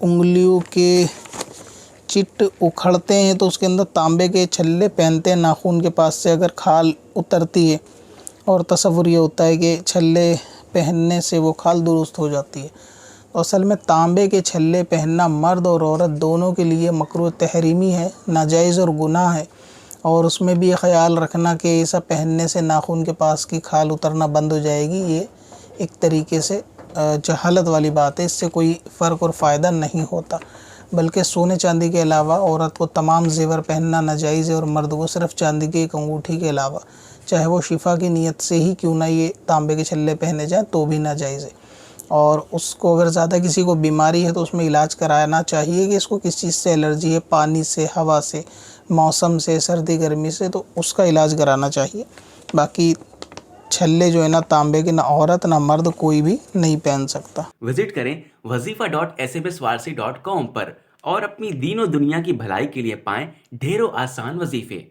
انگلیوں کے چٹ اکھڑتے ہیں تو اس کے اندر تانبے کے چھلے پہنتے ہیں ناخن کے پاس سے اگر کھال اترتی ہے، اور تصور یہ ہوتا ہے کہ چھلے پہننے سے وہ کھال درست ہو جاتی ہے۔ تو اصل میں تانبے کے چھلے پہننا مرد اور عورت دونوں کے لیے مکروہ تحریمی ہے، ناجائز اور گناہ ہے، اور اس میں بھی یہ خیال رکھنا کہ ایسا پہننے سے ناخن کے پاس کی کھال اترنا بند ہو جائے گی، یہ ایک طریقے سے جہالت والی بات ہے۔ اس سے کوئی فرق اور فائدہ نہیں ہوتا، بلکہ سونے چاندی کے علاوہ عورت کو تمام زیور پہننا ناجائز ہے، اور مرد کو صرف چاندی کی ایک انگوٹھی کے علاوہ چاہے وہ شفا کی نیت سے ہی کیوں نہ یہ تانبے کے چھلے پہنے جائیں تو بھی ناجائز ہے۔ اور اس کو اگر زیادہ کسی کو بیماری ہے تو اس میں علاج کرانا چاہیے کہ اس کو کس چیز سے الرجی ہے، پانی سے، ہوا سے، موسم سے، سردی گرمی سے، تو اس کا علاج کرانا چاہیے۔ باقی چھلے جو ہے نا تانبے کے، نہ عورت نہ مرد کوئی بھی نہیں پہن سکتا۔ وزٹ کریں wazifa.smswarsi.com پر اور اپنی دین و دنیا کی بھلائی کے لیے پائیں ڈھیروں آسان وظیفے۔